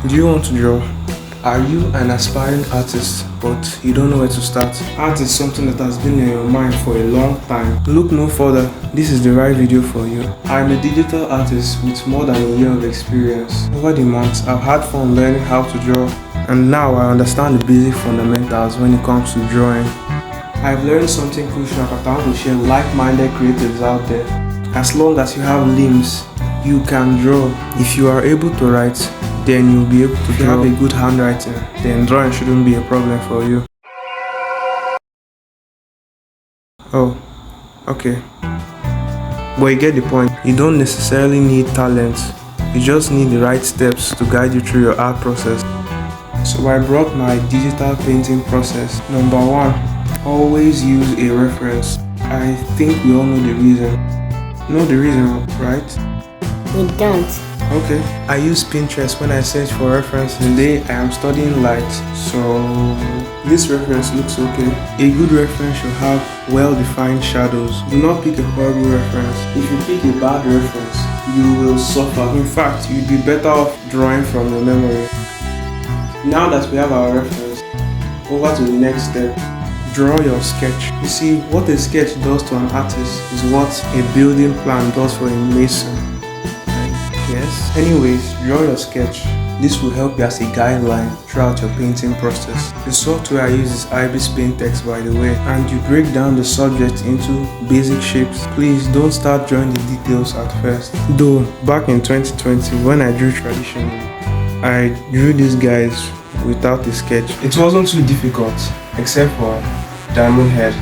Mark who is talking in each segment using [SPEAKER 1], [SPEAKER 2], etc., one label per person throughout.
[SPEAKER 1] Do you want to draw? Are you an aspiring artist but you don't know where to start? Art is something that has been in your mind for a long time. Look no further, this is the right video for you. I'm a digital artist with more than a year of experience. Over the months, I've had fun learning how to draw, and now I understand the basic fundamentals when it comes to drawing. I've learned something crucial that I want to share with like-minded creatives out there. As long as you have limbs, you can draw. If you are able to write, then you'll be able to draw. If you have a good handwriting, then drawing shouldn't be a problem for you. Oh, okay. But you get the point. You don't necessarily need talent. You just need the right steps to guide you through your art process. So I brought my digital painting process. Number 1, always use a reference. I think we all know the reason. Know the reason, right?
[SPEAKER 2] We don't.
[SPEAKER 1] Okay. I use Pinterest when I search for reference. Today I am studying light, so this reference looks okay. A good reference should have well-defined shadows. Do not pick a horrible reference. If you pick a bad reference, you will suffer. In fact, you'd be better off drawing from your memory. Now that we have our reference, over to the next step. Draw your sketch. You see, what a sketch does to an artist is what a building plan does for a mason. Yes. Anyways, draw your sketch. This will help you as a guideline throughout your painting process. The software I use is Ibis Paintex, by the way, and you break down the subject into basic shapes. Please don't start drawing the details at first. Though, back in 2020, when I drew traditionally, I drew these guys without a sketch. It wasn't too difficult, except for Diamond Head.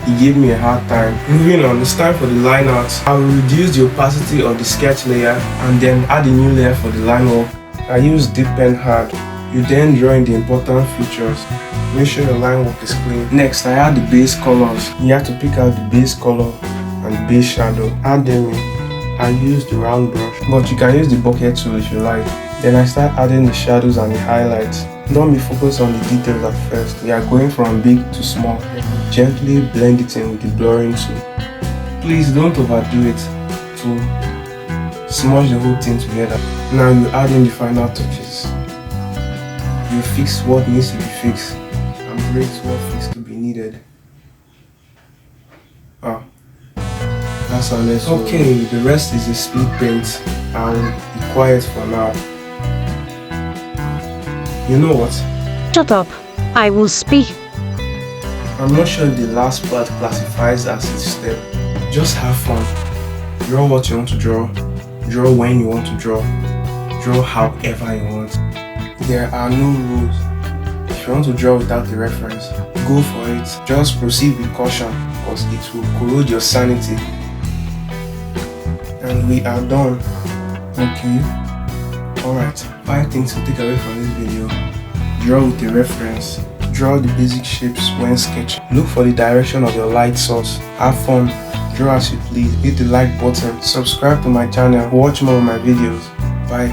[SPEAKER 1] He gave me a hard time. Moving on, it's time for the line art. I will reduce the opacity of the sketch layer and then add a new layer for the line work. I use Dip Pen Hard. You then draw in the important features. Make sure your line work is clean. Next, I add the base colors. You have to pick out the base color and the base shadow. Add them in. I use the round brush, but you can use the bucket tool if you like. Then I start adding the shadows and the highlights. Don't be focused on the details at first. We are going from big to small. Gently blend it in with the blurring tool. Please don't overdo it to smudge the whole thing together. Now you add in the final touches. You fix what needs to be fixed and break what needs to be needed. Ah, that's our next one. Okay, the rest is a speed paint. I'll be quiet for now. You know what?
[SPEAKER 3] Shut up. I will speak.
[SPEAKER 1] I'm not sure the last part classifies as a step. Just have fun. Draw what you want to draw. Draw when you want to draw. Draw however you want. There are no rules. If you want to draw without a reference, go for it. Just proceed with caution because it will corrode your sanity. And we are done. Okay. Alright, 5 things to take away from this video. Draw with a reference. Draw the basic shapes when sketching. Look for the direction of your light source. Have fun. Draw as you please. Hit the like button. Subscribe to my channel. Watch more of my videos. Bye.